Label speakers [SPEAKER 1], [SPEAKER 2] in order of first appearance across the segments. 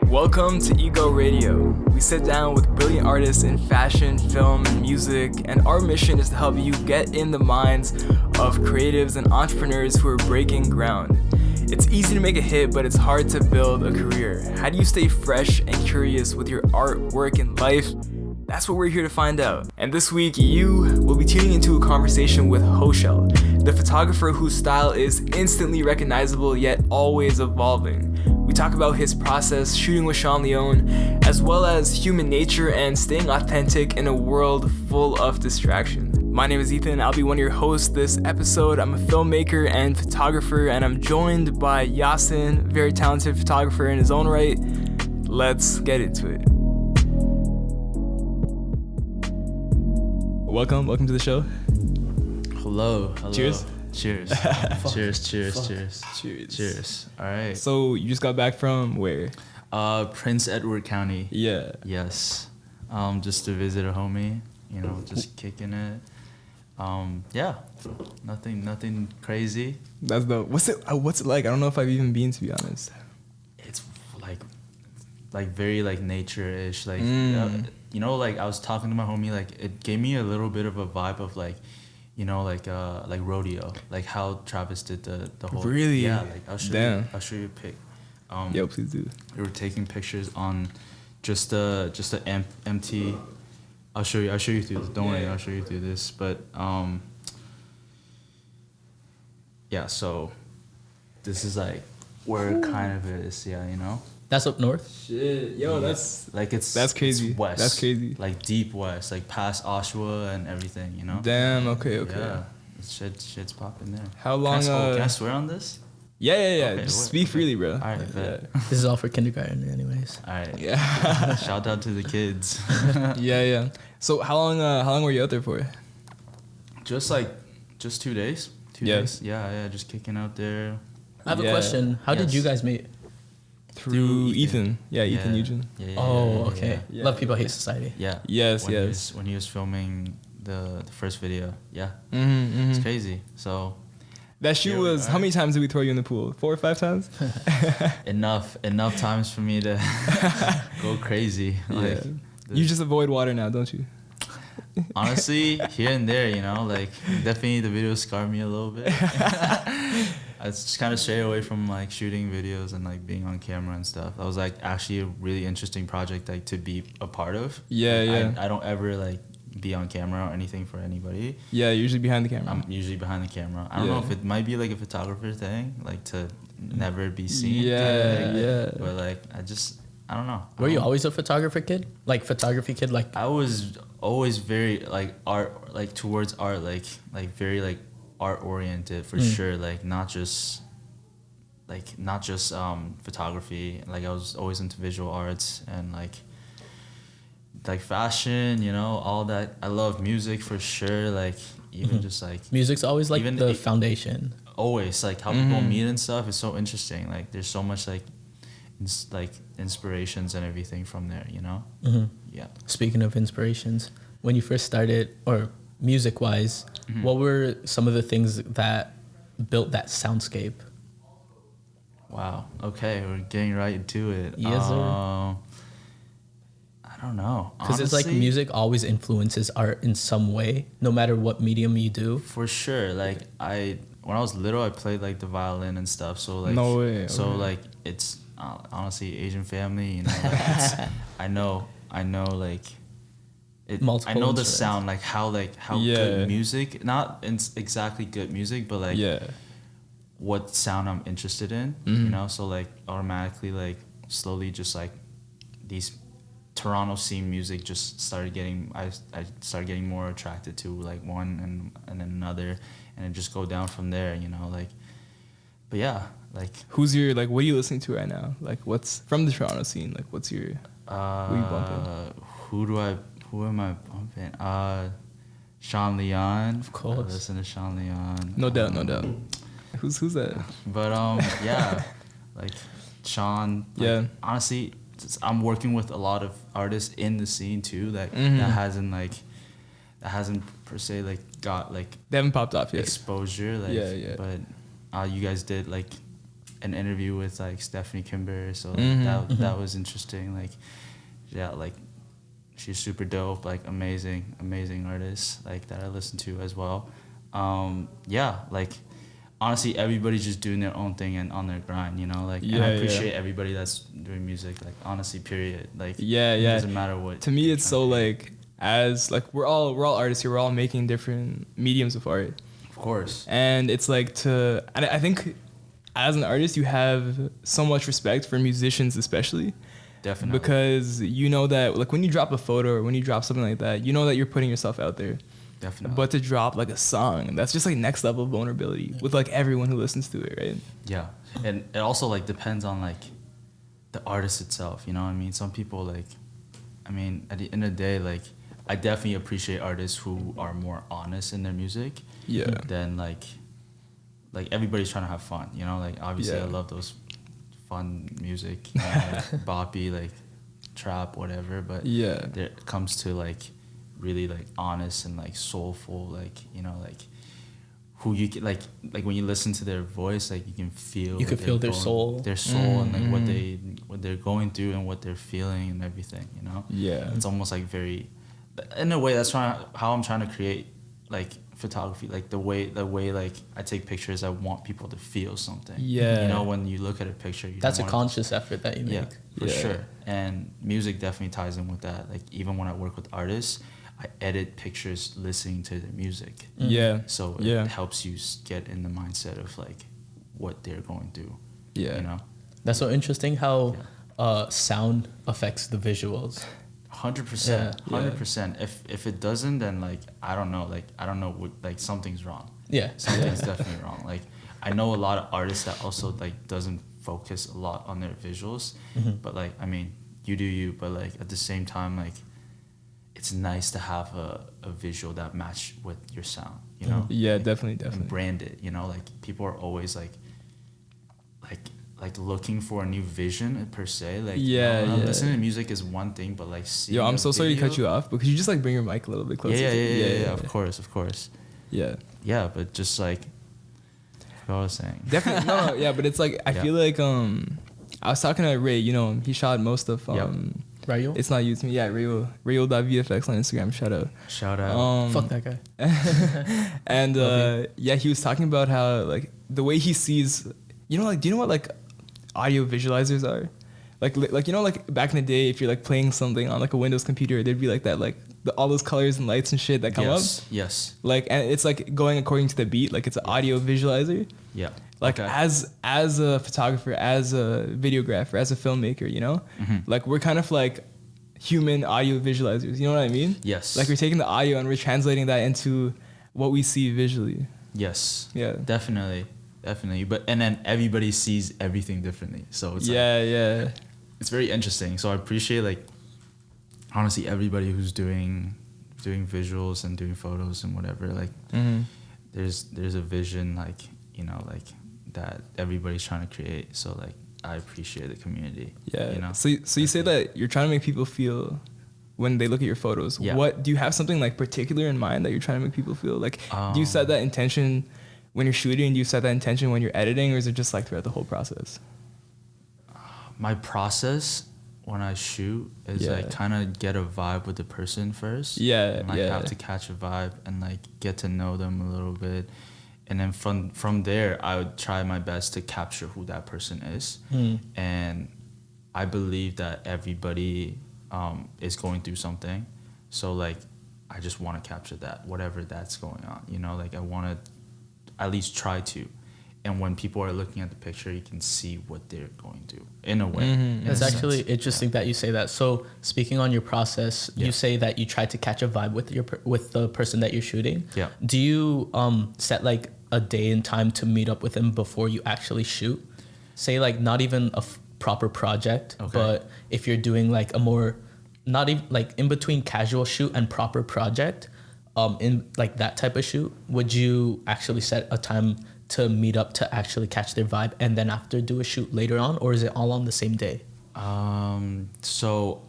[SPEAKER 1] Welcome to Ego Radio. We sit down with brilliant artists in fashion, film, and music, and our mission is to help you get in the minds of creatives and entrepreneurs who are breaking ground. It's easy to make a hit, but it's hard to build a career. How do you stay fresh and curious with your art, work, and life? That's what we're here to find out. And this week, you will be tuning into a conversation with Hoeshell, the photographer whose style is instantly recognizable yet always evolving. We talk about his process shooting with Sean Leone, as well as human nature and staying authentic in a world full of distraction. My name is Ethan. I'll be one of your hosts this episode. I'm a filmmaker and photographer, and I'm joined by Yasin, very talented photographer in his own right. Let's get into it. Welcome to the show.
[SPEAKER 2] Hello.
[SPEAKER 1] Cheers.
[SPEAKER 2] Cheers. Cheers. All right.
[SPEAKER 1] So you just got back from where?
[SPEAKER 2] Prince Edward County.
[SPEAKER 1] Yeah.
[SPEAKER 2] Yes. Just to visit a homie, just kicking it. Yeah. Nothing crazy.
[SPEAKER 1] That's dope. What's it like? I don't know if I've even been, to be honest.
[SPEAKER 2] It's like very like nature-ish. Like like I was talking to my homie, like it gave me a little bit of a vibe of like rodeo, like how Travis did the whole.
[SPEAKER 1] Really?
[SPEAKER 2] Yeah. Like I'll show you a pic.
[SPEAKER 1] Yo, please do.
[SPEAKER 2] We were taking pictures on just a empty. I'll show you through this. Don't worry, I'll show you through this. But so this is like where kind of it is. Yeah,
[SPEAKER 3] That's up north.
[SPEAKER 1] Shit, yo, that's crazy.
[SPEAKER 2] It's west.
[SPEAKER 1] That's crazy.
[SPEAKER 2] Like deep west, like past Oshawa and everything.
[SPEAKER 1] Damn. Okay.
[SPEAKER 2] Yeah, shit's popping there.
[SPEAKER 1] How long?
[SPEAKER 2] Can I swear on this?
[SPEAKER 1] Yeah.
[SPEAKER 2] Okay,
[SPEAKER 1] Just speak freely, bro.
[SPEAKER 2] All right, bet.
[SPEAKER 3] This is all for kindergarten, anyways.
[SPEAKER 2] All right.
[SPEAKER 1] Yeah.
[SPEAKER 2] Shout out to the kids.
[SPEAKER 1] Yeah. So how long were you out there for?
[SPEAKER 2] Just 2 days. 2 days. Yeah. Just kicking out there.
[SPEAKER 3] I have a question. How did you guys meet?
[SPEAKER 1] Through Ethan. Yeah, Ethan Eugene.
[SPEAKER 3] Yeah, okay.
[SPEAKER 1] Yeah.
[SPEAKER 3] Love People Hate Society.
[SPEAKER 2] Yeah.
[SPEAKER 1] Yes.
[SPEAKER 2] When he was filming the first video. Yeah.
[SPEAKER 1] Mm-hmm.
[SPEAKER 2] It's crazy. So
[SPEAKER 1] that shoot was, how many times did we throw you in the pool? 4 or 5 times?
[SPEAKER 2] Enough times for me to go crazy. Like,
[SPEAKER 1] you just avoid water now, don't you?
[SPEAKER 2] Honestly, here and there, like definitely the videos scarred me a little bit. I just kind of stray away from like shooting videos and like being on camera and stuff. That was like actually a really interesting project like to be a part of.
[SPEAKER 1] Yeah.
[SPEAKER 2] I don't ever like be on camera or anything for anybody.
[SPEAKER 1] Yeah, usually behind the camera.
[SPEAKER 2] I'm usually behind the camera. I don't know if it might be like a photographer thing, like to never be seen.
[SPEAKER 1] Yeah.
[SPEAKER 2] But like I don't know.
[SPEAKER 3] Were you always a photography kid? Like photography kid? Like
[SPEAKER 2] I was always very like art, like towards art, like very like art oriented for sure. Like not just photography. Like I was always into visual arts and like fashion, all that. I love music for sure. Like even just like
[SPEAKER 3] music's always like
[SPEAKER 2] even
[SPEAKER 3] the foundation.
[SPEAKER 2] Always like how people meet and stuff is so interesting. Like there's so much like inspirations and everything from there. Yeah.
[SPEAKER 3] Speaking of inspirations, when you first started, or music wise, what were some of the things that built that soundscape?
[SPEAKER 2] Wow. Okay, we're getting right into it.
[SPEAKER 3] Yes, sir.
[SPEAKER 2] I don't know.
[SPEAKER 3] Because it's like music always influences art in some way, no matter what medium you do.
[SPEAKER 2] For sure. Like when I was little, I played like the violin and stuff. So like,
[SPEAKER 1] no way.
[SPEAKER 2] So like it's honestly Asian family. Like I know like.
[SPEAKER 3] Multiple
[SPEAKER 2] I know the
[SPEAKER 3] instruments.
[SPEAKER 2] sound, like how good music, not exactly good music, but like what sound I'm interested in, so like automatically like slowly just like these Toronto scene music just started getting, I started getting more attracted to like one and then another, and it just go down from there, like, but yeah, like.
[SPEAKER 1] Who's your, like, what are you listening to right now? Like what's from the Toronto scene? Like what's your, who are you bumping?
[SPEAKER 2] Who am I bumping? Sean Leone.
[SPEAKER 3] Of course.
[SPEAKER 2] I listen to Sean Leone.
[SPEAKER 1] No doubt. Who's that?
[SPEAKER 2] But yeah, like Sean. Like, honestly, I'm working with a lot of artists in the scene too. That hasn't per se like got like
[SPEAKER 1] they haven't popped off yet.
[SPEAKER 2] Exposure. Like,
[SPEAKER 1] yeah.
[SPEAKER 2] But you guys did like an interview with like Stephanie Kimber, so that was interesting. Like, yeah, like she's super dope, like amazing artist, like that I listen to as well. Yeah, like honestly, everybody's just doing their own thing and on their grind, you know. Like, and I appreciate everybody that's doing music. Like, honestly, period. Like, it doesn't matter what.
[SPEAKER 1] To me, it's so like as like we're all artists here. We're all making different mediums of art.
[SPEAKER 2] Of course.
[SPEAKER 1] And it's like and I think as an artist, you have so much respect for musicians, especially.
[SPEAKER 2] Definitely.
[SPEAKER 1] Because you know that like when you drop a photo or when you drop something like that, you know that you're putting yourself out there.
[SPEAKER 2] Definitely.
[SPEAKER 1] But to drop like a song, that's just like next level vulnerability with like everyone who listens to it, right?
[SPEAKER 2] Yeah. And it also like depends on like the artist itself, you know what I mean? Some people like, I mean, at the end of the day, like I definitely appreciate artists who are more honest in their music.
[SPEAKER 1] Yeah.
[SPEAKER 2] Than like everybody's trying to have fun, you know? Like obviously I love those fun music, you know, like boppy, like trap, whatever. But there it comes to like really like honest and like soulful, like, you know, like who you can, like when you listen to their voice, like you can feel
[SPEAKER 3] their soul
[SPEAKER 2] and like what they're going through and what they're feeling and everything, you know. It's almost like very, in a way that's how I'm trying to create like photography, like the way like I take pictures, I want people to feel something. You know, when you look at a picture,
[SPEAKER 3] that's a conscious effort that you make.
[SPEAKER 2] For sure. And music definitely ties in with that. Like even when I work with artists, I edit pictures listening to their music. So it helps you get in the mindset of like what they're going through. You know?
[SPEAKER 3] That's so interesting how sound affects the visuals.
[SPEAKER 2] 100%. 100%. If it doesn't, then like I don't know what, like something's wrong. Something's definitely wrong. Like I know a lot of artists that also like doesn't focus a lot on their visuals, but like I mean, you do you, but like at the same time, like it's nice to have a visual that match with your sound, you know?
[SPEAKER 1] Definitely.
[SPEAKER 2] And brand it, you know? Like people are always like looking for a new vision per se. Like listening to music is one thing, but like seeing
[SPEAKER 1] I'm so sorry to cut you off, but could you just like bring your mic a little bit closer?
[SPEAKER 2] Yeah, of course. Yeah, but just like what I was saying.
[SPEAKER 1] Definitely no, but it's like I feel like I was talking to Ray, you know, he shot most of
[SPEAKER 3] Rayo?
[SPEAKER 1] It's not used to me. Yeah, Rayo.vfx on Instagram. Shout out.
[SPEAKER 3] Fuck that guy.
[SPEAKER 1] And he was talking about how like the way he sees, you know, like do you know what like audio visualizers are? Like you know, like back in the day, if you're like playing something on like a Windows computer, there'd be like that like all those colors and lights and shit that come up.
[SPEAKER 2] Yes.
[SPEAKER 1] Like, and it's like going according to the beat. Like it's an audio visualizer.
[SPEAKER 2] Yeah.
[SPEAKER 1] Like as a photographer, as a videographer, as a filmmaker, you know, like we're kind of like human audio visualizers. You know what I mean?
[SPEAKER 2] Yes.
[SPEAKER 1] Like we're taking the audio and we're translating that into what we see visually.
[SPEAKER 2] Yes.
[SPEAKER 1] Yeah.
[SPEAKER 2] Definitely. But and then everybody sees everything differently. So it's it's very interesting. So I appreciate like honestly everybody who's doing visuals and doing photos and whatever. Like there's a vision like, you know, like that everybody's trying to create. So like I appreciate the community. You know.
[SPEAKER 1] So you say that you're trying to make people feel when they look at your photos. What do you have something like particular in mind that you're trying to make people feel? Like do you set that intention when you're shooting? Do you set that intention when you're editing, or is it just like throughout the whole process?
[SPEAKER 2] My process when I shoot is like kind of get a vibe with the person first. And like have to catch a vibe and like get to know them a little bit. And then from there, I would try my best to capture who that person is. And I believe that everybody is going through something. So like, I just want to capture that, whatever that's going on. You know, like I want to at least try to. And when people are looking at the picture, you can see what they're going through in a way.
[SPEAKER 3] It's actually interesting that you say that. So speaking on your process, you say that you try to catch a vibe with the person that you're shooting. Do you set like a day and time to meet up with them before you actually shoot? Say like not even a proper project, but if you're doing like a more, not even like in between casual shoot and proper project, in like that type of shoot, would you actually set a time to meet up to actually catch their vibe and then after do a shoot later on, or is it all on the same day?
[SPEAKER 2] So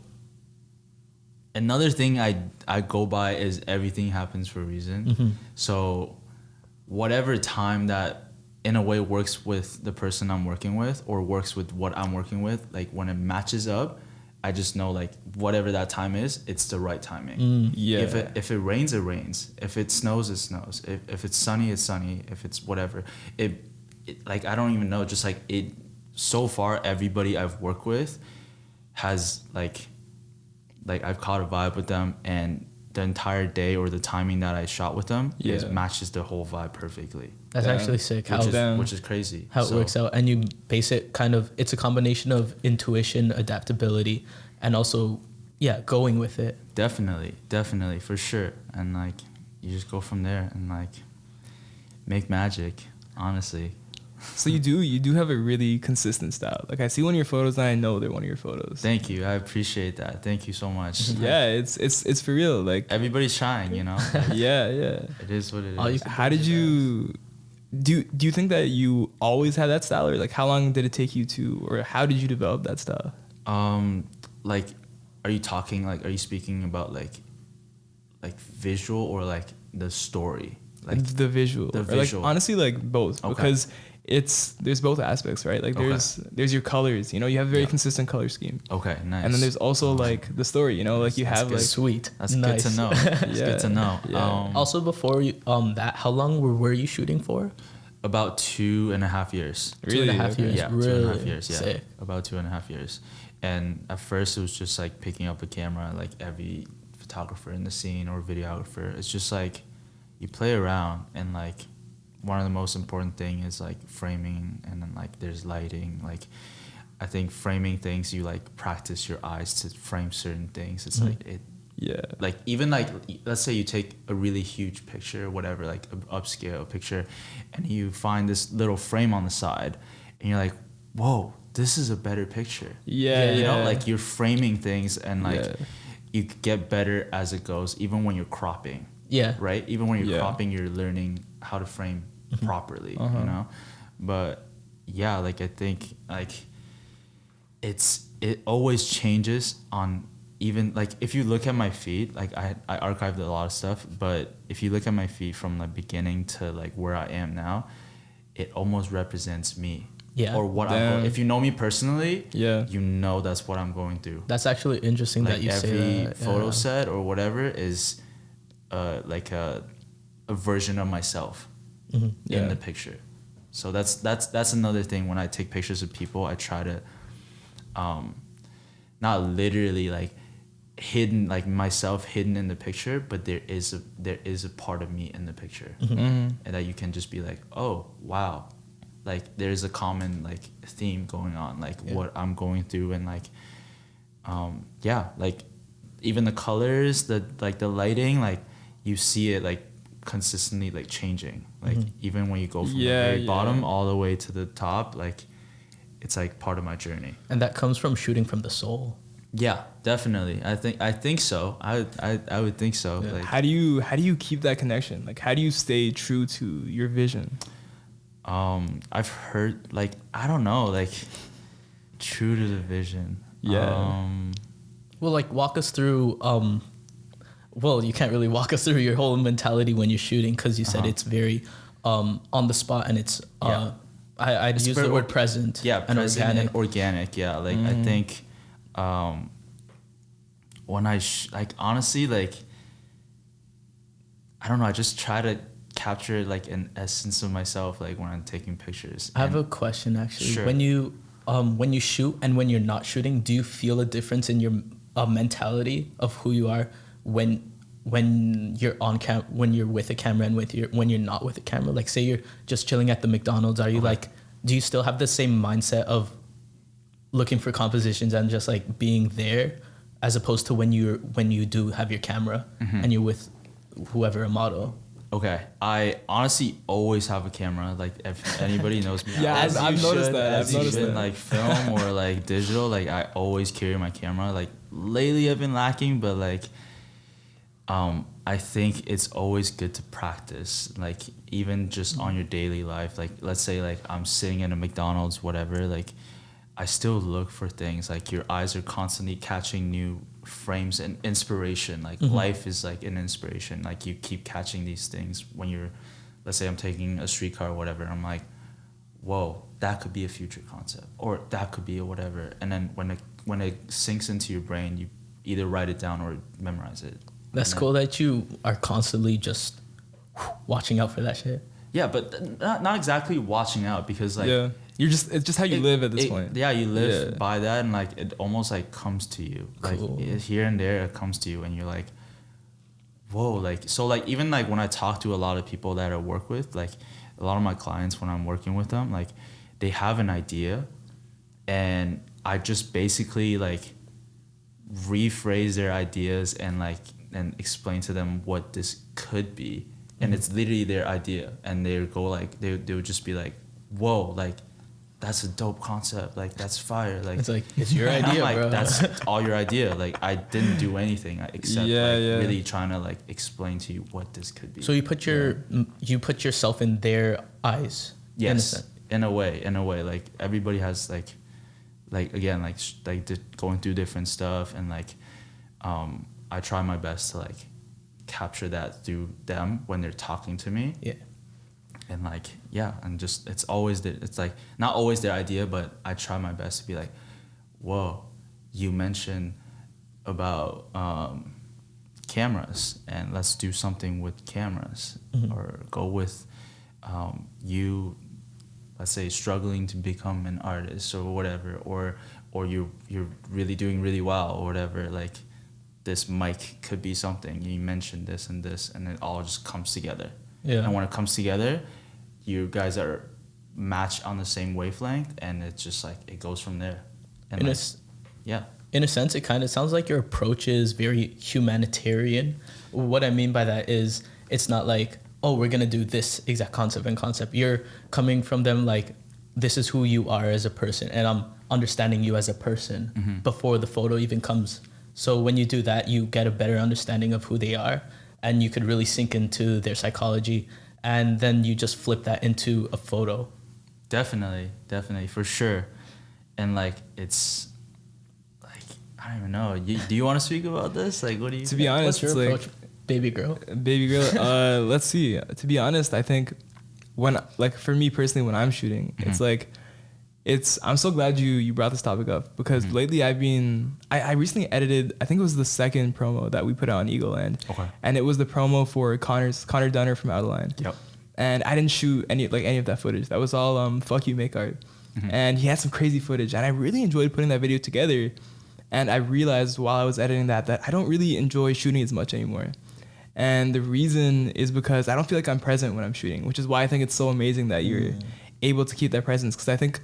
[SPEAKER 2] another thing I go by is everything happens for a reason. So whatever time that in a way works with the person I'm working with or works with what I'm working with. Like when it matches up, I just know like whatever that time is, it's the right timing.
[SPEAKER 1] Yeah.
[SPEAKER 2] If it rains, it rains. If it snows, it snows. If it's sunny, it's sunny. If it's whatever, it like I don't even know. Just like it. So far, everybody I've worked with has like I've caught a vibe with them, and the entire day or the timing that I shot with them matches the whole vibe perfectly.
[SPEAKER 3] That's actually sick.
[SPEAKER 2] Which is crazy.
[SPEAKER 3] How it works out. And you base it kind of, it's a combination of intuition, adaptability, and also, going with it.
[SPEAKER 2] Definitely, for sure. And like, you just go from there and like make magic, honestly.
[SPEAKER 1] So you do have a really consistent style. Like I see one of your photos and I know they're one of your photos.
[SPEAKER 2] Thank you. I appreciate that. Thank you so much.
[SPEAKER 1] Yeah, it's for real. Like
[SPEAKER 2] everybody's trying, you know? Like,
[SPEAKER 1] yeah.
[SPEAKER 2] It is what it is.
[SPEAKER 1] How did you do you think that you always had that style, or like how long did it take you to, or how did you develop that style?
[SPEAKER 2] Like are you speaking about like visual or like the story? Like
[SPEAKER 1] the visual. Like honestly like both. Okay. Because there's both aspects, right? Like there's your colors, you know, you have a very consistent color scheme.
[SPEAKER 2] Okay, nice.
[SPEAKER 1] And then there's also like the story, you know, like you have like
[SPEAKER 3] sweet.
[SPEAKER 2] That's nice. Good to know. That's good to know.
[SPEAKER 1] Yeah.
[SPEAKER 3] Also before you, that, how long were you shooting for?
[SPEAKER 2] About 2.5 years.
[SPEAKER 1] Really?
[SPEAKER 3] 2.5 years.
[SPEAKER 2] Yeah,
[SPEAKER 3] really?
[SPEAKER 2] 2.5 years. Yeah, sick. About 2.5 years. And at first it was just like picking up a camera, like every photographer in the scene or videographer. It's just like you play around, and like one of the most important thing is like framing, and then like there's lighting. Like I think framing things, you like practice your eyes to frame certain things. It's like it.
[SPEAKER 1] Yeah.
[SPEAKER 2] Like even like let's say you take a really huge picture or whatever, like an upscale picture, and you find this little frame on the side, and you're like, whoa, this is a better picture.
[SPEAKER 1] Yeah.
[SPEAKER 2] You know, like you're framing things, and like you get better as it goes, even when you're cropping.
[SPEAKER 3] Yeah.
[SPEAKER 2] Right? Even when you're cropping, you're learning how to frame properly, you know? But yeah, like I think like it always changes on, even like if you look at my feed, like I archived a lot of stuff, but if you look at my feed from the beginning to like where I am now, it almost represents me.
[SPEAKER 3] Yeah.
[SPEAKER 2] Or what if you know me personally, you know that's what I'm going through.
[SPEAKER 3] That's actually interesting
[SPEAKER 2] like
[SPEAKER 3] that you say that.
[SPEAKER 2] Every photo set or whatever is like a version of myself in the picture. So that's another thing. When I take pictures of people, I try to not literally like hidden, like myself hidden in the picture, but there is a part of me in the picture, and that you can just be like, oh wow, like there's a common like theme going on, like what I'm going through, and like like even the colors, the lighting, like you see it like consistently like changing, like even when you go from the very bottom all the way to the top, like it's like part of my journey.
[SPEAKER 3] And that comes from shooting from the soul.
[SPEAKER 2] Yeah, definitely. I think so. I would think so.
[SPEAKER 1] Yeah.
[SPEAKER 2] Like,
[SPEAKER 1] how do you keep that connection? Like how do you stay true to your vision?
[SPEAKER 2] I've heard, like, I don't know, like true to the vision.
[SPEAKER 1] Yeah.
[SPEAKER 3] Well, like walk us through well, you can't really walk us through your whole mentality when you're shooting, because you said it's very on the spot, and it's I'd use the word present.
[SPEAKER 2] Yeah,
[SPEAKER 3] and
[SPEAKER 2] present
[SPEAKER 3] organic.
[SPEAKER 2] and organic. Yeah, like I think when I like honestly, like I don't know, I just try to capture like an essence of myself, like when I'm taking pictures.
[SPEAKER 3] I have a question actually.
[SPEAKER 2] Sure.
[SPEAKER 3] When you shoot and when you're not shooting, do you feel a difference in your mentality of who you are when you're on when you're with a camera and when you're not with a camera? Like say you're just chilling at the McDonald's, are you like, do you still have the same mindset of looking for compositions and just like being there, as opposed to when you do have your camera and you're with whoever, a model?
[SPEAKER 2] Okay, I honestly always have a camera. Like if anybody knows me,
[SPEAKER 1] I've noticed that. I've noticed that.
[SPEAKER 2] Like film or like digital, like I always carry my camera. Like lately I've been lacking, but like I think it's always good to practice. Like even just on your daily life. Like let's say like I'm sitting in a McDonald's, whatever. Like I still look for things. Like your eyes are constantly catching new frames and inspiration. Like life is like an inspiration. Like you keep catching these things when you're, let's say I'm taking a streetcar or whatever. I'm like, whoa, that could be a future concept, or that could be a whatever. And then when it sinks into your brain, you either write it down or memorize it.
[SPEAKER 3] That's cool that you are constantly just watching out for that shit.
[SPEAKER 2] Yeah, but not exactly watching out, because like
[SPEAKER 1] it's just how you live at this point.
[SPEAKER 2] Yeah, you live by that, and like it almost like comes to you.
[SPEAKER 3] Cool.
[SPEAKER 2] Like here and there it comes to you, and you're like, whoa, like so like even like when I talk to a lot of people that I work with, like a lot of my clients when I'm working with them, like they have an idea, and I just basically like rephrase their ideas and explain to them what this could be. And it's literally their idea, and they go like they would just be like, whoa, like that's a dope concept, like that's fire, like
[SPEAKER 3] it's your idea,
[SPEAKER 2] like,
[SPEAKER 3] bro.
[SPEAKER 2] That's all your idea. Like I didn't do anything except really trying to like explain to you what this could be.
[SPEAKER 3] So you put put yourself in their eyes.
[SPEAKER 2] Yes, in a way, like everybody has like again like going through different stuff, and like I try my best to like capture that through them when they're talking to me.
[SPEAKER 3] Yeah.
[SPEAKER 2] And like and just it's like not always their idea, but I try my best to be like, whoa, you mentioned about cameras, and let's do something with cameras. Or go with you, let's say, struggling to become an artist or whatever, or you're really doing really well or whatever, like this mic could be something. You mentioned this, and it all just comes together. Yeah. And when it comes together, you guys are matched on the same wavelength, and it's just like it goes from there. And
[SPEAKER 3] in a sense, it kind of sounds like your approach is very humanitarian. What I mean by that is it's not like, oh, we're gonna do this exact concept. You're coming from them like, this is who you are as a person, and I'm understanding you as a person before the photo even comes. So when you do that, you get a better understanding of who they are, and you could really sink into their psychology, and then you just flip that into a photo.
[SPEAKER 2] Definitely, for sure. And like it's like I don't even know. Do you want to speak about this? Like, what do you?
[SPEAKER 1] To be honest,
[SPEAKER 3] what's your approach, baby girl?
[SPEAKER 1] Let's see. To be honest, I think for me personally, when I'm shooting, it's like. I'm so glad you brought this topic up, because lately I recently edited, I think it was the second promo that we put out on Eagleland. Okay. And it was the promo for Connor Dunner from Outline. Yep. And I didn't shoot any of that footage. That was all fuck you, make art. And he had some crazy footage, and I really enjoyed putting that video together. And I realized while I was editing that I don't really enjoy shooting as much anymore. And the reason is because I don't feel like I'm present when I'm shooting, which is why I think it's so amazing that you're able to keep that presence, because I think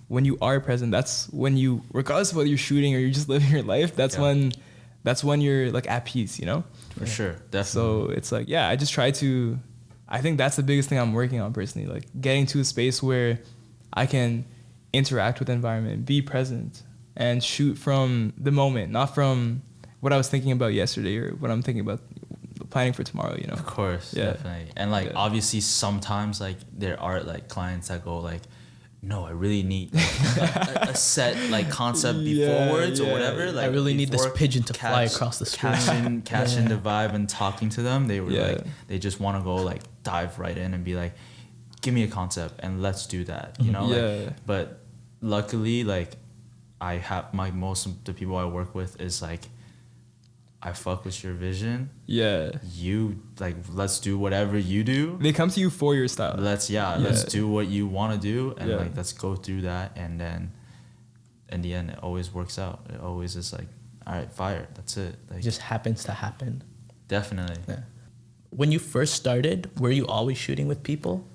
[SPEAKER 1] when you are present, that's when you, regardless of whether you're shooting or you're just living your life, that's when you're like at peace, you know?
[SPEAKER 2] For sure, definitely.
[SPEAKER 1] So it's like, I just try to, I think that's the biggest thing I'm working on personally, like getting to a space where I can interact with the environment, be present, and shoot from the moment, not from what I was thinking about yesterday or what I'm thinking about planning for tomorrow, you know?
[SPEAKER 2] Of course, definitely. And like, obviously sometimes like there are like clients that go like, no, I really need a set like concept beforwards or whatever. Like
[SPEAKER 3] I really need this pigeon to fly across the screen.
[SPEAKER 2] Catch in the vibe and talking to them. They were like, they just want to go like dive right in and be like, give me a concept and let's do that. You know? Like, but luckily, like I have most of the people I work with is like, I fuck with your vision. Yeah. You like, let's do whatever you do.
[SPEAKER 1] They come to you for your style.
[SPEAKER 2] Let's do what you want to do, and like let's go through that, and then in the end it always works out. It always is like, all right, fire. That's it. Like,
[SPEAKER 3] it just happens to happen.
[SPEAKER 2] Definitely. Yeah.
[SPEAKER 3] When you first started, were you always shooting with people?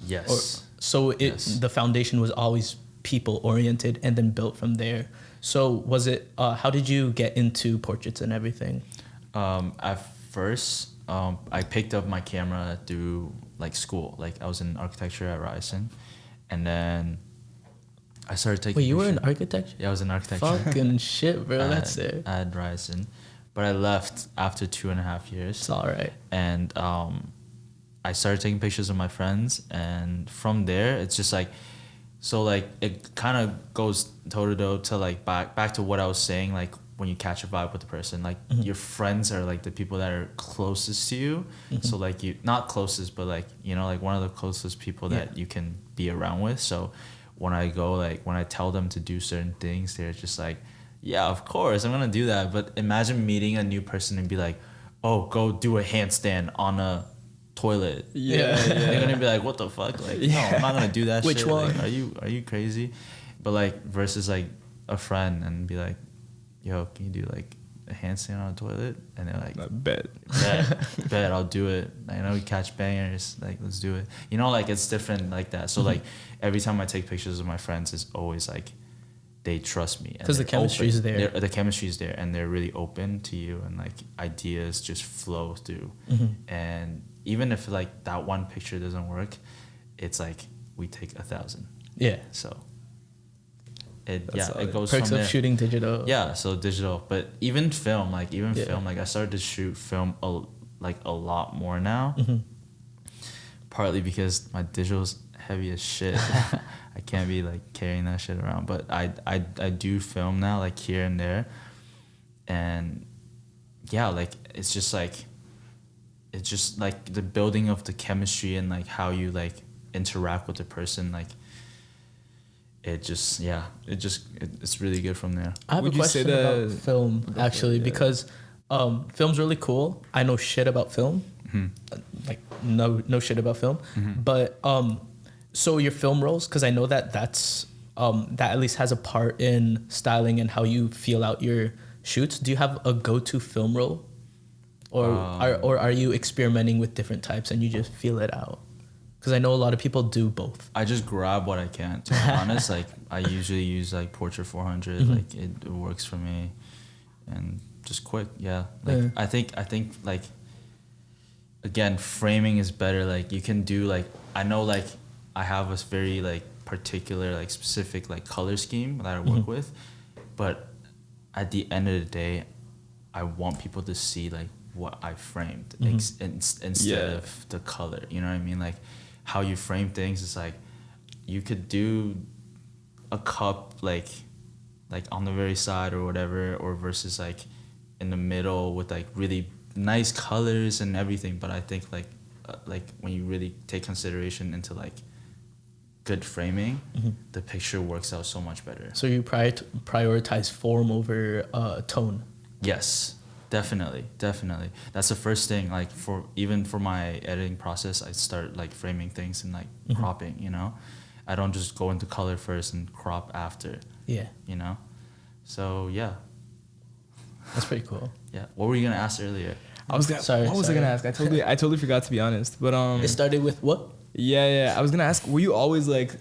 [SPEAKER 2] Yes.
[SPEAKER 3] The foundation was always people oriented and then built from there. So was it, how did you get into portraits and everything?
[SPEAKER 2] At first, I picked up my camera through like school. Like I was in architecture at Ryerson, and then I started taking.
[SPEAKER 3] Wait, you were in architecture?
[SPEAKER 2] Yeah, I was in architecture.
[SPEAKER 3] Fucking shit, bro. That's it.
[SPEAKER 2] At Ryerson, but I left after 2.5 years.
[SPEAKER 3] It's all right.
[SPEAKER 2] And I started taking pictures of my friends, and from there, it's just like. So like it kind of goes toe to toe to like back to what I was saying, like when you catch a vibe with the person, like your friends are like the people that are closest to you. So like you, not closest, but like, you know, like one of the closest people that you can be around with. So when I go, like when I tell them to do certain things, they're just like, yeah, of course, I'm going to do that. But imagine meeting a new person and be like, oh, go do a handstand on a toilet. They're going to be like, what the fuck? Like, no, I'm not going to do that.
[SPEAKER 3] Which
[SPEAKER 2] shit.
[SPEAKER 3] one?
[SPEAKER 2] Like, are you crazy? But like versus like a friend and be like, yo, can you do like a handstand on a toilet? And they're like,
[SPEAKER 1] bet,
[SPEAKER 2] I'll do it. I know we catch bangers, like let's do it. You know, like it's different like that. So like every time I take pictures of my friends, it's always like they trust me
[SPEAKER 3] because the chemistry is there.
[SPEAKER 2] The chemistry is there, and they're really open to you, and like ideas just flow through. And even if like that one picture doesn't work, it's like we take 1,000.
[SPEAKER 3] Yeah.
[SPEAKER 2] So. It goes
[SPEAKER 3] perks
[SPEAKER 2] from
[SPEAKER 3] of
[SPEAKER 2] there.
[SPEAKER 3] Shooting digital.
[SPEAKER 2] Yeah, so digital, but even film, like I started to shoot film a lot more now. Partly because my digital's heavy as shit. I can't be like carrying that shit around, but I do film now, like here and there, and yeah, like it's just like the building of the chemistry and like how you like interact with the person, like. It's really good from there.
[SPEAKER 3] I have a question about film, actually, because film's really cool. I know shit about film, like no shit about film. But so your film roles, because I know that at least has a part in styling and how you feel out your shoots. Do you have a go-to film role, or are you experimenting with different types and you just feel it out? Because I know a lot of people do both.
[SPEAKER 2] I just grab what I can, to be honest. Like, I usually use, like, Portrait 400. Like, it works for me. And just quick, yeah. Like, I think, like, again, framing is better. Like, you can do, like, I know, like, I have a very, like, particular, like, specific, like, color scheme that I work with. But at the end of the day, I want people to see, like, what I framed instead of the color. You know what I mean? Like, how you frame things is like you could do a cup like on the very side or whatever, or versus like in the middle with like really nice colors and everything. But I think like when you really take consideration into like good framing, the picture works out so much better.
[SPEAKER 3] So you prioritize form over tone.
[SPEAKER 2] Yes. Definitely. That's the first thing. Like for my editing process, I start like framing things and like cropping. You know, I don't just go into color first and crop after.
[SPEAKER 3] Yeah.
[SPEAKER 2] You know, so yeah.
[SPEAKER 3] That's pretty cool.
[SPEAKER 2] Yeah. What were you gonna ask earlier?
[SPEAKER 1] What was I gonna ask? I totally forgot, to be honest. But
[SPEAKER 3] it started with what?
[SPEAKER 1] Yeah. I was gonna ask, were you always like,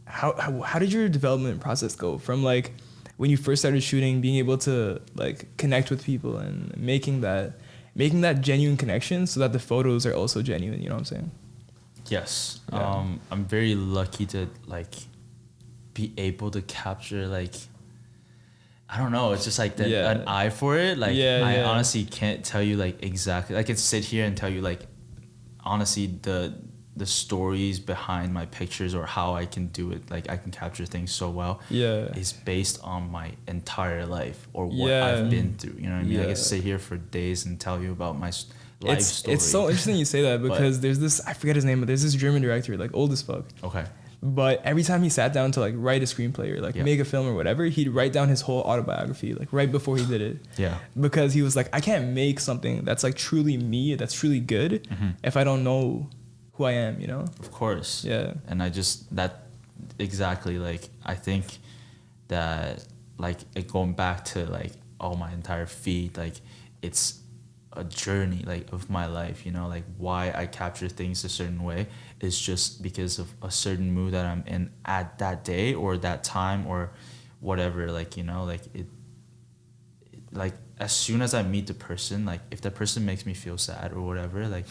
[SPEAKER 1] how did your development process go from like when you first started shooting, being able to like connect with people and making that genuine connection so that the photos are also genuine, you know what I'm saying?
[SPEAKER 2] Yes.
[SPEAKER 1] Yeah.
[SPEAKER 2] I'm very lucky to like be able to capture like, I don't know, it's just like an eye for it. Like I honestly can't tell you like exactly, I could sit here and tell you like honestly the stories behind my pictures or how I can do it, like I can capture things so well, is based on my entire life or what I've been through. You know what I mean? I could sit here for days and tell you about my life story.
[SPEAKER 1] It's so interesting you say that because there's this, I forget his name, but there's this German director, like old as fuck.
[SPEAKER 2] Okay.
[SPEAKER 1] But every time he sat down to like write a screenplay or like make a film or whatever, he'd write down his whole autobiography like right before he did it. Yeah. Because he was like, I can't make something that's like truly me, that's truly good, if I don't know who I am, you know?
[SPEAKER 2] Of course.
[SPEAKER 1] Yeah.
[SPEAKER 2] And I just, exactly, like, I think that, like, going back to, like, my entire feed, like, it's a journey, like, of my life, you know? Like, why I capture things a certain way is just because of a certain mood that I'm in at that day or that time or whatever, like, you know? Like, like, as soon as I meet the person, like, if that person makes me feel sad or whatever, like,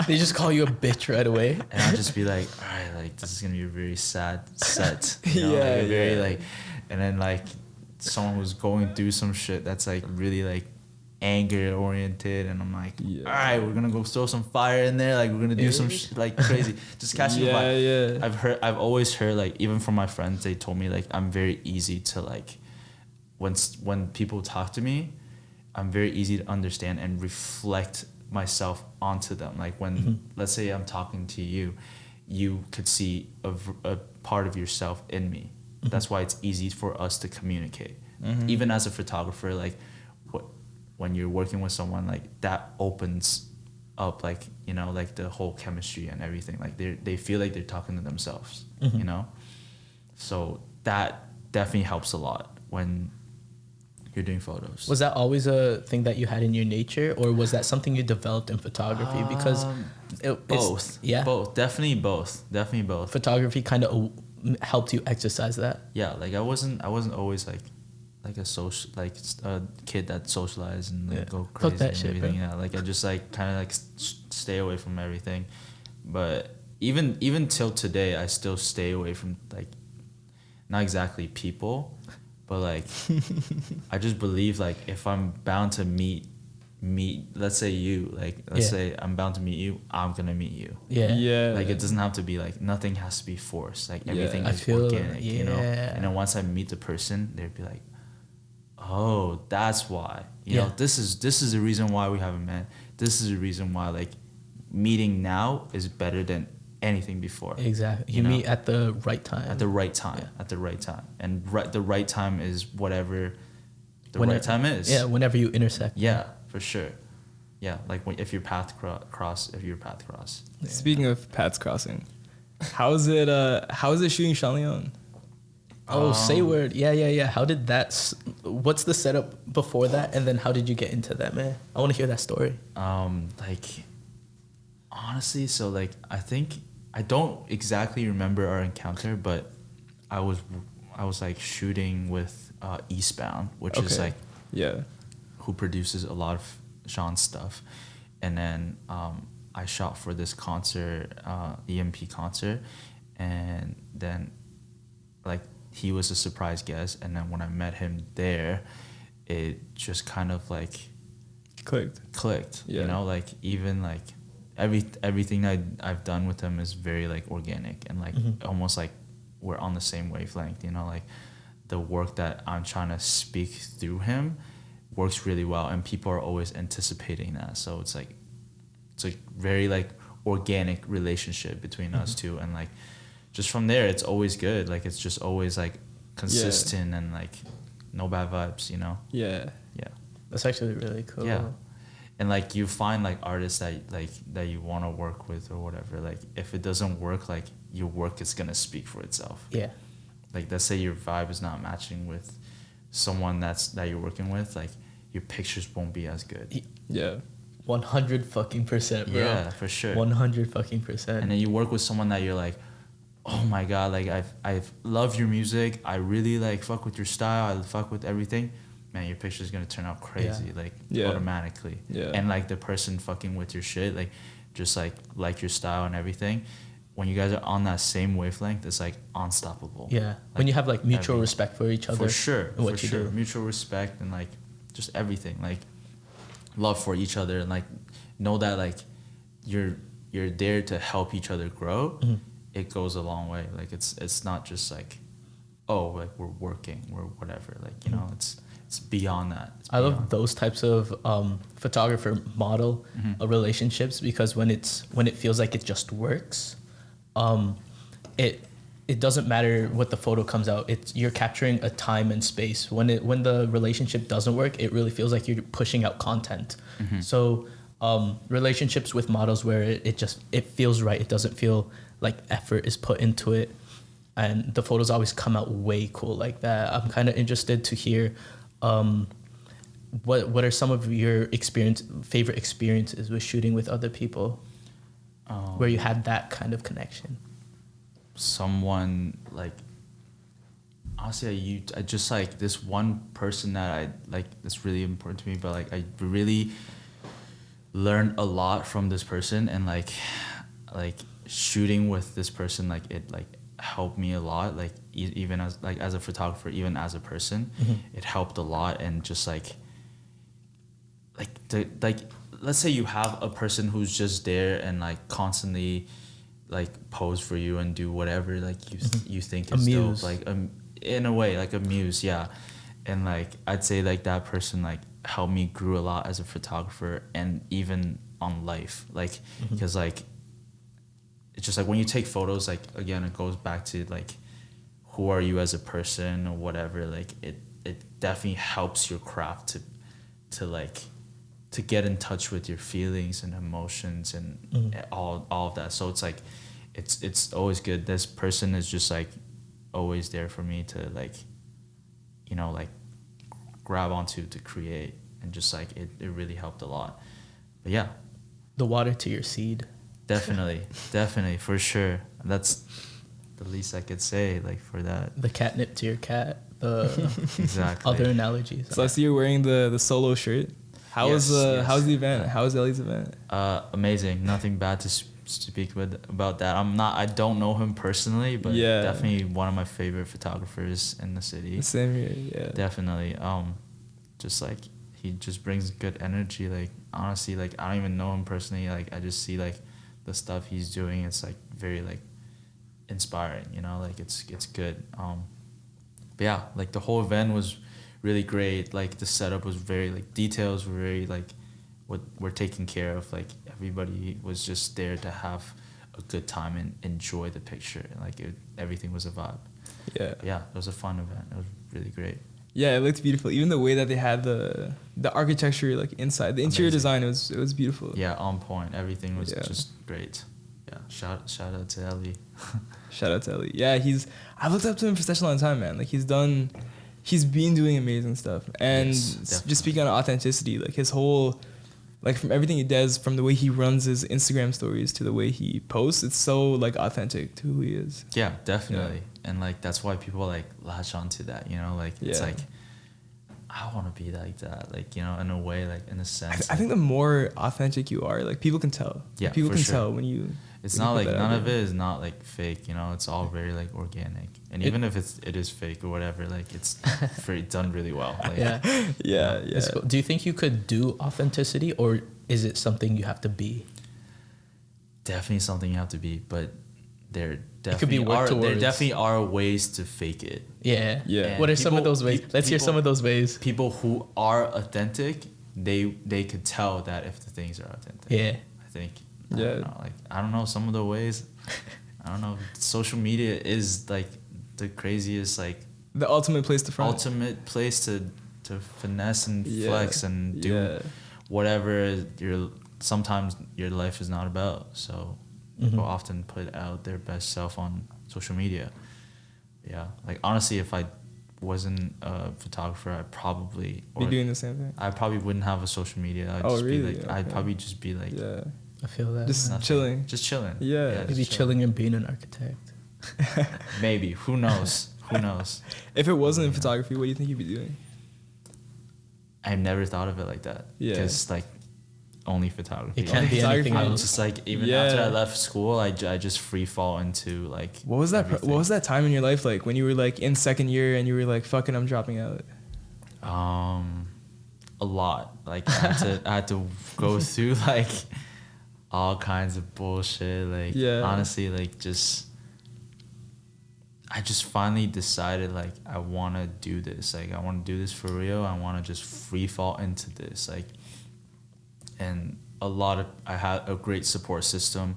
[SPEAKER 3] they just call you a bitch right away.
[SPEAKER 2] And I'll just be like, all right, like, this is going to be a very sad set. You know? Like, and then, like, someone was going through some shit that's, like, really, like, anger-oriented. And I'm like, all right, we're going to go throw some fire in there. Like, we're going to do some shit, like, crazy. Just catching a vibe. I've always heard, like, even from my friends, they told me, like, I'm very easy to, like, when people talk to me, I'm very easy to understand and reflect myself onto them. Like when, let's say I'm talking to you, you could see a part of yourself in me. That's why it's easy for us to communicate. Even as a photographer, like when you're working with someone, like that opens up, like, you know, like the whole chemistry and everything. Like they feel like they're talking to themselves, you know? So that definitely helps a lot when you're doing photos.
[SPEAKER 3] Was that always a thing that you had in your nature, or was that something you developed in photography? Because
[SPEAKER 2] both. Both. Definitely both.
[SPEAKER 3] Photography kind of helped you exercise that.
[SPEAKER 2] Yeah, like I wasn't always like a kid that socialized and like go crazy
[SPEAKER 3] Fuck that
[SPEAKER 2] and
[SPEAKER 3] shit,
[SPEAKER 2] everything.
[SPEAKER 3] bro.
[SPEAKER 2] Yeah, like I just like kind of like stay away from everything. But even till today, I still stay away from, like, not exactly people, but like I just believe, like, if I'm bound to meet let's say you, like, let's say I'm bound to meet you, I'm gonna meet you. Like it doesn't have to be like, nothing has to be forced. Like everything is organic, you know. And then once I meet the person, they'd be like, oh, that's why, you know, this is the reason why we haven't met. This is the reason why, like, meeting now is better than anything before.
[SPEAKER 3] Exactly. You meet at the right time.
[SPEAKER 2] At the right time. And the right time is whatever right time is.
[SPEAKER 3] Yeah, whenever you intersect.
[SPEAKER 2] Yeah, for sure. Yeah, like if your path cross.
[SPEAKER 1] Yeah. Speaking of paths crossing, how is it shooting Sean Leon?
[SPEAKER 3] Oh, say word. Yeah. How did that? What's the setup before that, and then how did you get into that, man? I want to hear that story.
[SPEAKER 2] Like, honestly, so like I think I don't exactly remember our encounter, but I was like shooting with Eastbound, which is like who produces a lot of Sean's stuff, and then I shot for this concert, EMP concert, and then like he was a surprise guest, and then when I met him there, it just kind of like clicked. You know, like even like everything I've done with him is very like organic and like almost like we're on the same wavelength, you know, like the work that I'm trying to speak through him works really well, and people are always anticipating that. So it's like very like organic relationship between us two, and like just from there it's always good. Like it's just always like consistent and like no bad vibes, you know. Yeah
[SPEAKER 3] That's actually really cool.
[SPEAKER 2] Yeah. And like you find like artists that you want to work with or whatever, like if it doesn't work, like your work is gonna speak for itself.
[SPEAKER 3] Yeah.
[SPEAKER 2] Like let's say your vibe is not matching with someone that you're working with, like your pictures won't be as good.
[SPEAKER 3] 100% bro.
[SPEAKER 2] Yeah, for sure.
[SPEAKER 3] 100%.
[SPEAKER 2] And then you work with someone that you're like, oh my god, like I've love your music, I really like fuck with your style, I fuck with everything. Man, your picture's gonna turn out crazy, automatically. And like the person fucking with your shit, like just like your style and everything. When you guys are on that same wavelength, it's like unstoppable.
[SPEAKER 3] Yeah.
[SPEAKER 2] Like,
[SPEAKER 3] when you have like mutual respect for each other.
[SPEAKER 2] For sure.
[SPEAKER 3] And what you do.
[SPEAKER 2] Mutual respect and like just everything. Like love for each other, and like know that like you're there to help each other grow. It goes a long way. Like it's not just like, oh, like we're working, we're whatever. Like, you know, it's beyond that.
[SPEAKER 3] I love those types of photographer model relationships, because when it feels like it just works, it doesn't matter what the photo comes out. You're capturing a time and space. When the relationship doesn't work, it really feels like you're pushing out content. So relationships with models where it feels right. It doesn't feel like effort is put into it, and the photos always come out way cool like that. I'm kind of interested to hear what are some of your favorite experiences with shooting with other people, where you had that kind of connection.
[SPEAKER 2] Someone like, honestly, I just like this one person that I like that's really important to me, but like I really learned a lot from this person, and like shooting with this person, like it like helped me a lot, like even as a photographer, even as a person. It helped a lot. And just like let's say you have a person who's just there and like constantly like pose for you and do whatever like you think is dope, like in a way like a muse, And like I'd say like that person like helped me grew a lot as a photographer and even on life, like because like it's just like when you take photos, like again it goes back to like who are you as a person or whatever, like it definitely helps your craft to like to get in touch with your feelings and emotions and all of that. So it's like it's always good. This person is just like always there for me to like, you know, like grab onto to create, and just like it really helped a lot. But yeah,
[SPEAKER 3] the water to your seed.
[SPEAKER 2] Definitely for sure. That's the least I could say like for that.
[SPEAKER 3] The catnip to your cat. The
[SPEAKER 2] exactly
[SPEAKER 3] other analogies.
[SPEAKER 1] So I see you're wearing the solo shirt. How's the event? How was Ellie's event?
[SPEAKER 2] Amazing. Nothing bad to speak about that. I don't know him personally, but definitely one of my favorite photographers in the city.
[SPEAKER 1] Same here. Yeah.
[SPEAKER 2] Definitely. Just like he just brings good energy. Like honestly, like I don't even know him personally. Like I just see like the stuff he's doing. It's like very like inspiring. You know, like it's good. But yeah, like the whole event was really great. Like the setup was very like details were very like what were taken care of. Like everybody was just there to have a good time and enjoy the picture. Like everything was a vibe. Yeah, it was a fun event. It was really great.
[SPEAKER 1] Yeah, it looked beautiful. Even the way that they had the architecture like inside, the interior design, it was beautiful.
[SPEAKER 2] Yeah, on point. Everything was just great. Yeah, shout out to Ellie.
[SPEAKER 1] Shout out to Ellie. Yeah, I've looked up to him for such a long time, man. Like he's been doing amazing stuff. And just speaking on authenticity, like his whole, like from everything he does, from the way he runs his Instagram stories to the way he posts, it's so like authentic to who he is.
[SPEAKER 2] Yeah, definitely. Yeah. And like that's why people like latch onto that, you know, like it's like I want to be like that, like, you know, in a way, like in a sense.
[SPEAKER 1] I think the more authentic you are, like people can tell.
[SPEAKER 2] Yeah,
[SPEAKER 1] like, people can
[SPEAKER 2] sure.
[SPEAKER 1] tell when you.
[SPEAKER 2] It's not like none of it is not like fake, you know. It's all very like organic, and even if it is fake or whatever, like it's done really well. Like,
[SPEAKER 1] yeah.
[SPEAKER 3] Cool. Do you think you could do authenticity, or is it something you have to be?
[SPEAKER 2] Definitely something you have to be, but there definitely are ways to fake it.
[SPEAKER 3] Yeah.
[SPEAKER 2] And
[SPEAKER 3] what are some of those ways? Let's hear some of those ways.
[SPEAKER 2] People who are authentic, they could tell that if the things are authentic.
[SPEAKER 3] Yeah,
[SPEAKER 2] I think. I don't know some of the ways. I don't know. Social media is like the craziest, like
[SPEAKER 1] the ultimate place to front.
[SPEAKER 2] Ultimate place to finesse and flex and do whatever sometimes your life is not about. So people often put out their best self on social media. Yeah, like honestly, if I wasn't a photographer, I'd probably
[SPEAKER 1] be doing the same thing.
[SPEAKER 2] I probably wouldn't have a social media. I'd probably just be like.
[SPEAKER 1] Yeah.
[SPEAKER 3] I feel that.
[SPEAKER 1] Just chilling.
[SPEAKER 2] Just chilling.
[SPEAKER 1] Yeah.
[SPEAKER 3] Maybe chilling and being an architect.
[SPEAKER 2] Maybe. Who knows?
[SPEAKER 1] If it wasn't in photography, what do you think you'd be doing?
[SPEAKER 2] I never thought of it like that.
[SPEAKER 1] Yeah.
[SPEAKER 2] Because like only photography.
[SPEAKER 3] It can't be anything else.
[SPEAKER 2] I'm just like even after I left school, I just free fall into like.
[SPEAKER 1] What was that? What was that time in your life like when you were like in second year and you were like, "Fucking, I'm dropping out"?
[SPEAKER 2] A lot. Like I had to go through like. All kinds of bullshit, like honestly, like I just finally decided like I want to do this, like I want to do this for real. I want to just free fall into this, like, and I had a great support system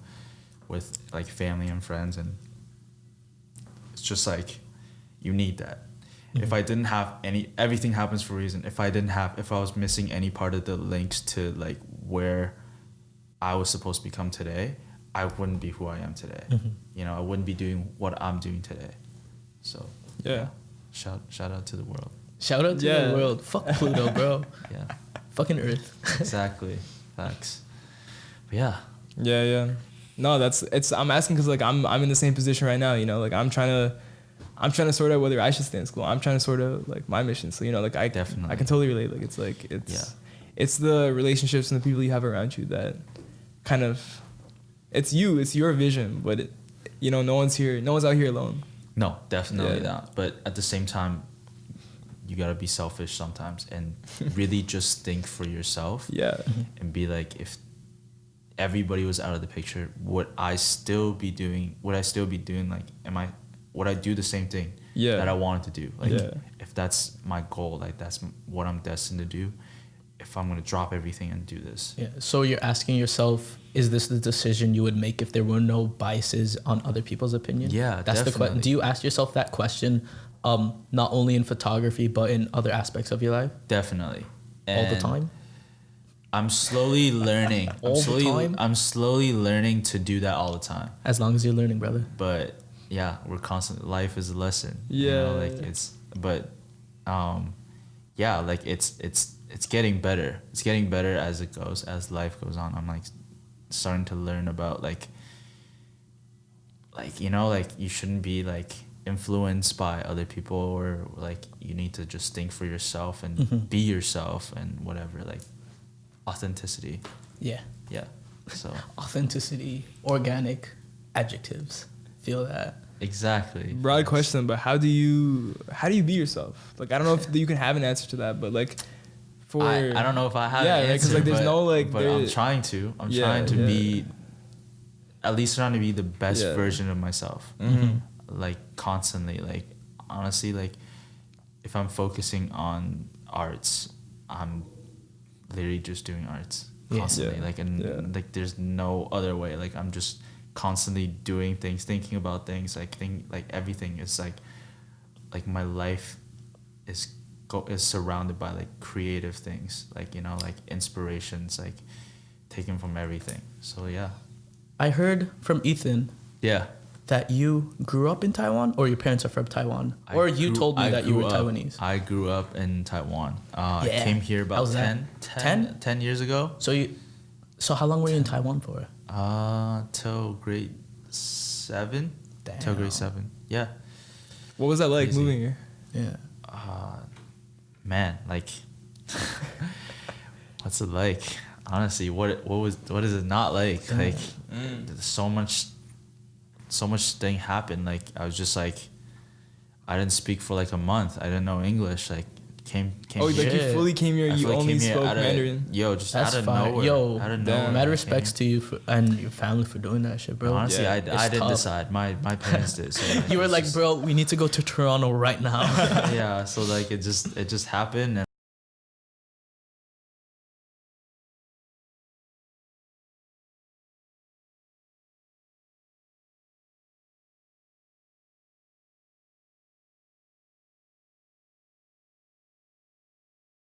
[SPEAKER 2] with like family and friends, and it's just like you need that. If I didn't have everything happens for a reason. If I was missing any part of the links to like where I was supposed to become today, I wouldn't be who I am today. You know, I wouldn't be doing what I'm doing today. So shout out to the world.
[SPEAKER 3] Shout out to the world. Fuck Pluto, bro.
[SPEAKER 2] Yeah.
[SPEAKER 3] Fucking Earth.
[SPEAKER 2] Exactly. Facts. But yeah.
[SPEAKER 1] Yeah. No, I'm asking because like I'm in the same position right now. You know, like I'm trying to sort out whether I should stay in school. I'm trying to sort out like my mission. So you know, like I can totally relate. Like it's the relationships and the people you have around you that. Kind of, it's your vision, but no one's out here alone.
[SPEAKER 2] No, definitely not. But at the same time, you gotta be selfish sometimes and really just think for yourself.
[SPEAKER 1] Yeah.
[SPEAKER 2] And be like, if everybody was out of the picture, would I still be doing? Like, would I do the same thing that I wanted to do? Like, if if that's my goal, like that's what I'm destined to do, if I'm going to drop everything and do this.
[SPEAKER 3] Yeah. So you're asking yourself, is this the decision you would make if there were no biases on other people's opinion?
[SPEAKER 2] Yeah,
[SPEAKER 3] that's
[SPEAKER 2] definitely.
[SPEAKER 3] the question. Do you ask yourself that question, not only in photography but in other aspects of your life?
[SPEAKER 2] Definitely.
[SPEAKER 3] All the time?
[SPEAKER 2] I'm slowly learning. I'm slowly learning to do that all the time.
[SPEAKER 3] As long as you're learning, brother.
[SPEAKER 2] But yeah, we're constant. Life is a lesson.
[SPEAKER 1] Yeah.
[SPEAKER 2] You know, like it's. But, yeah, like it's getting better. It's getting better as it goes, as life goes on. I'm like starting to learn about like you know, like you shouldn't be like influenced by other people, or like you need to just think for yourself and be yourself and whatever, like authenticity.
[SPEAKER 3] Yeah.
[SPEAKER 2] So
[SPEAKER 3] authenticity, organic adjectives. Feel that.
[SPEAKER 2] Exactly.
[SPEAKER 1] Broad question, but how do you be yourself? Like, I don't know if you can have an answer to that, but like
[SPEAKER 2] I don't know if I have an answer,
[SPEAKER 1] because like there's no like,
[SPEAKER 2] but I'm trying to be, at least trying to be the best version of myself. Like constantly, like honestly, like if I'm focusing on arts, I'm literally just doing arts constantly. Like there's no other way. Like I'm just constantly doing things, thinking about things, like everything is like my life is surrounded by like creative things, like, you know, like inspirations, like taken from everything. So yeah.
[SPEAKER 3] I heard from Ethan that you grew up in Taiwan, or your parents are from Taiwan, you told me that you were Taiwanese.
[SPEAKER 2] I grew up in Taiwan. I came here about 10 years ago.
[SPEAKER 3] So how long were you in Taiwan for?
[SPEAKER 2] Till grade 7.
[SPEAKER 3] Damn.
[SPEAKER 2] Till grade 7. Yeah.
[SPEAKER 1] What was that like?
[SPEAKER 2] Crazy.
[SPEAKER 1] Moving here?
[SPEAKER 3] Yeah.
[SPEAKER 2] Man, like, what's it like? Honestly, what is it not like? Like, so much thing happened. Like, I was just like, I didn't speak for like a month. I didn't know English. Like, came
[SPEAKER 1] here. Like you fully came here. You only spoke Mandarin.
[SPEAKER 2] Just
[SPEAKER 3] that's
[SPEAKER 2] out of
[SPEAKER 3] fire.
[SPEAKER 2] nowhere. Out of nowhere.
[SPEAKER 3] Mad respects to you and your family for doing that shit, bro.
[SPEAKER 2] Honestly, I didn't decide. My parents did. So like,
[SPEAKER 3] you were like, bro, we need to go to Toronto right now.
[SPEAKER 2] Yeah. So like, it just happened. And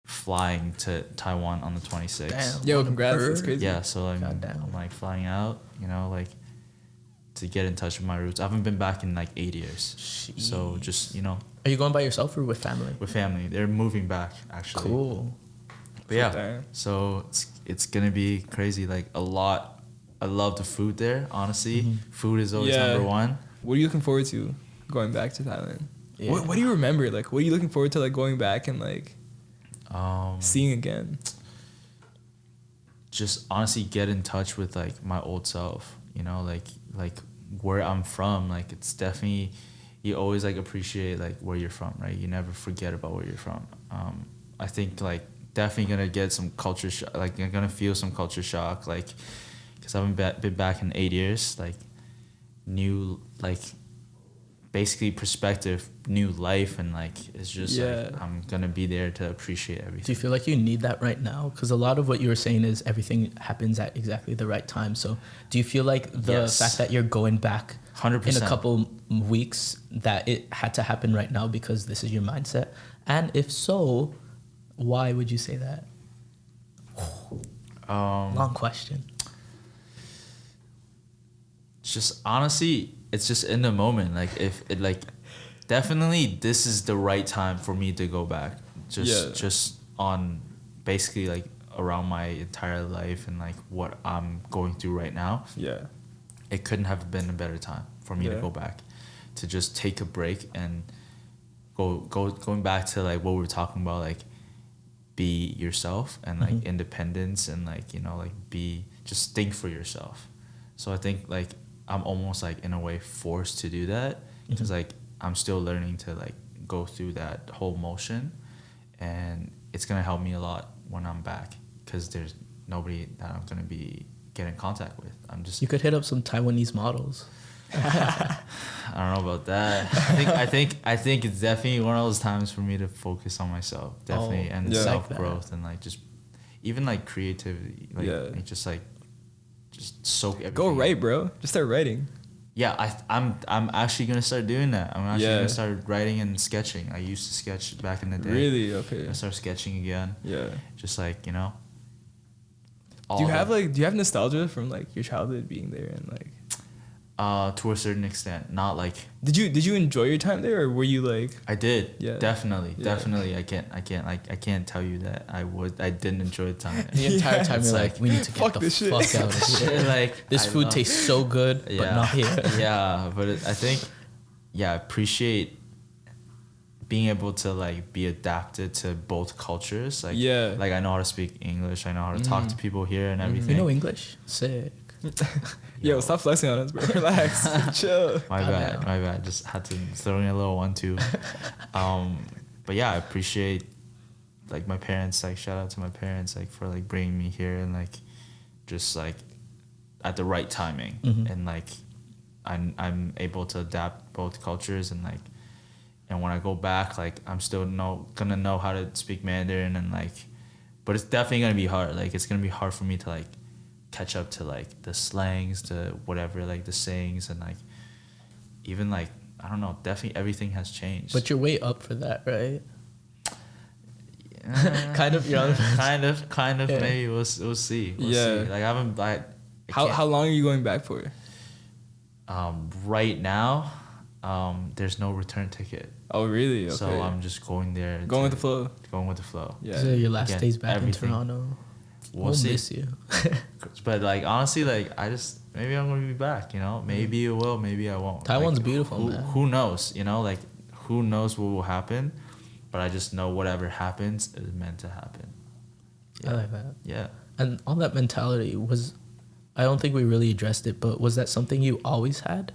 [SPEAKER 2] flying to Taiwan on the 26th.
[SPEAKER 3] Damn,
[SPEAKER 1] yo, congrats. That's crazy.
[SPEAKER 2] Yeah, so I'm like flying out, you know, like to get in touch with my roots. I haven't been back in like 8 years. Jeez. So just, you know.
[SPEAKER 3] Are you going by yourself or with family?
[SPEAKER 2] With family. They're moving back, actually.
[SPEAKER 3] Cool.
[SPEAKER 2] But yeah, so it's going to be crazy. Like a lot. I love the food there, honestly. Food is always number one.
[SPEAKER 1] What are you looking forward to going back to Thailand?
[SPEAKER 3] Yeah.
[SPEAKER 1] What do you remember? Like, what are you looking forward to, like, going back and like seeing again?
[SPEAKER 2] Just honestly get in touch with like my old self, you know, like where I'm from. Like it's definitely, you always like appreciate like where you're from, right? You never forget about where you're from. I think like definitely gonna get some culture shock. Like I'm gonna feel some culture shock, like because I haven't been back in 8 years. Like new, like basically perspective, new life, and like it's just like I'm gonna be there to appreciate everything.
[SPEAKER 3] Do you feel like you need that right now? Because a lot of what you were saying is everything happens at exactly the right time. So do you feel like the fact that you're going back
[SPEAKER 2] 100%
[SPEAKER 3] in a couple weeks, that it had to happen right now because this is your mindset? And if so, why would you say that? Long question.
[SPEAKER 2] Just honestly, it's just in the moment. Like if it like, definitely this is the right time for me to go back. Just on basically like around my entire life and like what I'm going through right now. Yeah. It couldn't have been a better time for me to go back, to just take a break and going back to like what we were talking about, like be yourself and like independence and like, you know, like just think for yourself. So I think like I'm almost like in a way forced to do that because like I'm still learning to like go through that whole motion, and it's gonna help me a lot when I'm back because there's nobody that I'm gonna be get in contact with. You
[SPEAKER 3] could hit up some Taiwanese models.
[SPEAKER 2] I don't know about that. I think it's definitely one of those times for me to focus on myself, definitely, and self growth, and like just even like creativity, like just soak everything.
[SPEAKER 1] Go write, bro. Just start writing.
[SPEAKER 2] Yeah, I'm actually gonna start doing that. I'm actually gonna start writing and sketching. I used to sketch back in the day.
[SPEAKER 1] Really? Okay.
[SPEAKER 2] I start sketching again.
[SPEAKER 1] Yeah.
[SPEAKER 2] Just like, you know.
[SPEAKER 1] Do you have nostalgia from like your childhood being there and like?
[SPEAKER 2] To a certain extent, not like.
[SPEAKER 1] Did you enjoy your time there, or were you like?
[SPEAKER 2] I did. Yeah. Definitely. I can't tell you that I didn't enjoy the time.
[SPEAKER 3] The entire time you're like, we need to get the fuck out of here. Like this food tastes so good, but not here.
[SPEAKER 2] Yeah, but I think, I appreciate being able to like be adapted to both cultures. Like like I know how to speak English. I know how to talk to people here and everything.
[SPEAKER 3] You know English? Sick.
[SPEAKER 1] Yo, stop flexing on us, bro. Relax. Chill.
[SPEAKER 2] My bad. Just had to throw in a little 1-2. But yeah, I appreciate like my parents, like shout out to my parents like for like bringing me here and like just like at the right timing. And like I'm able to adapt both cultures and like, and when I go back, like I'm still gonna know how to speak Mandarin and like, but it's definitely gonna be hard. Like it's gonna be hard for me to like catch up to like the slangs, to whatever, like the sayings, and like even like I don't know, definitely everything has changed.
[SPEAKER 3] But you're way up for that, right? Kind of,
[SPEAKER 2] kind of. Maybe we'll see. We'll see. Like I haven't.
[SPEAKER 1] How long are you going back for?
[SPEAKER 2] Right now, there's no return ticket.
[SPEAKER 1] Oh really? Okay.
[SPEAKER 2] So I'm just going there.
[SPEAKER 1] Going with the flow.
[SPEAKER 2] Going with the flow.
[SPEAKER 3] Yeah. So your last days back in Toronto.
[SPEAKER 2] We'll see.
[SPEAKER 3] Miss you.
[SPEAKER 2] But like honestly, like maybe I'm gonna be back. You know, maybe it will, maybe I won't.
[SPEAKER 3] Taiwan's
[SPEAKER 2] like,
[SPEAKER 3] beautiful, man.
[SPEAKER 2] Who knows? You know, like who knows what will happen? But I just know whatever happens is meant to happen.
[SPEAKER 3] I like that.
[SPEAKER 2] Yeah.
[SPEAKER 3] And on that mentality I don't think we really addressed it, but was that something you always had?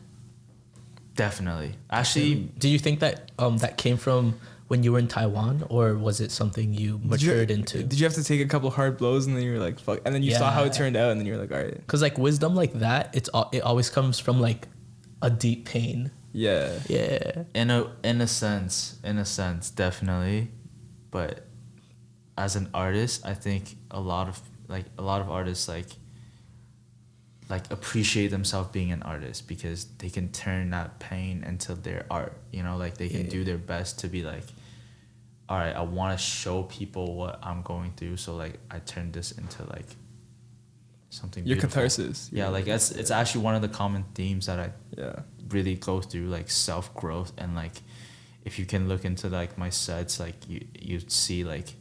[SPEAKER 2] Definitely. Actually,
[SPEAKER 3] do you think that that came from when you were in Taiwan, or was it something you matured into?
[SPEAKER 1] Did you have to take a couple hard blows and then you were like, fuck, and then you saw how it turned out and then you're like, all right.
[SPEAKER 3] Because like wisdom like that, it always comes from like a deep pain.
[SPEAKER 1] Yeah.
[SPEAKER 3] Yeah.
[SPEAKER 2] In a sense, definitely. But as an artist, I think a lot of artists like appreciate themselves being an artist because they can turn that pain into their art. You know, like they can do their best to be like, all right, I want to show people what I'm going through. So like I turn this into like something
[SPEAKER 1] your
[SPEAKER 2] beautiful.
[SPEAKER 1] Catharsis.
[SPEAKER 2] Yeah, like it's actually one of the common themes that I really go through, like self-growth. And like if you can look into like my sets, like you see like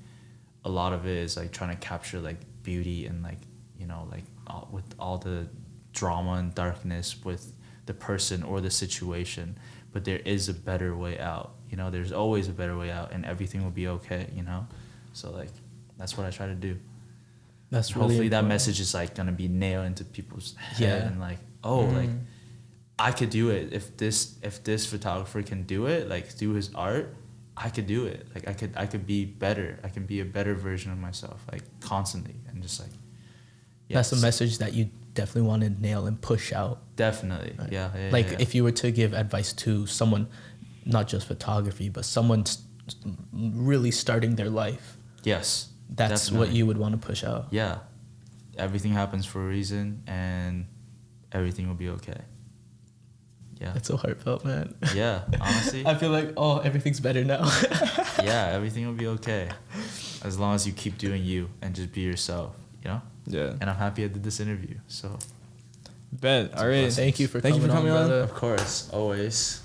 [SPEAKER 2] a lot of it is like trying to capture like beauty and like, you know, like with all the drama and darkness with the person or the situation, but there is a better way out. You know, there's always a better way out, and everything will be okay. You know, so like that's what I try to do.
[SPEAKER 3] That's really
[SPEAKER 2] hopefully
[SPEAKER 3] important.
[SPEAKER 2] that message is like gonna be nailed into people's head and like, oh, like I could do it. If this photographer can do it, like through his art, I could do it. Like I could be better. I can be a better version of myself, like constantly, and just like.
[SPEAKER 3] That's a message that you definitely want to nail and push out.
[SPEAKER 2] Definitely,
[SPEAKER 3] right?
[SPEAKER 2] Yeah.
[SPEAKER 3] Like if you were to give advice to someone, not just photography, but someone really starting their life.
[SPEAKER 2] Yes.
[SPEAKER 3] That's definitely what you would want to push out.
[SPEAKER 2] Yeah. Everything happens for a reason, and everything will be okay. Yeah.
[SPEAKER 3] That's so heartfelt, man.
[SPEAKER 2] Yeah, honestly.
[SPEAKER 3] I feel like, everything's better now.
[SPEAKER 2] Yeah, everything will be okay. As long as you keep doing you and just be yourself, you know?
[SPEAKER 1] Yeah.
[SPEAKER 2] And I'm happy I did this interview, so.
[SPEAKER 1] Bet. All right.
[SPEAKER 3] Thank you for coming on, brother.
[SPEAKER 2] Of course, always.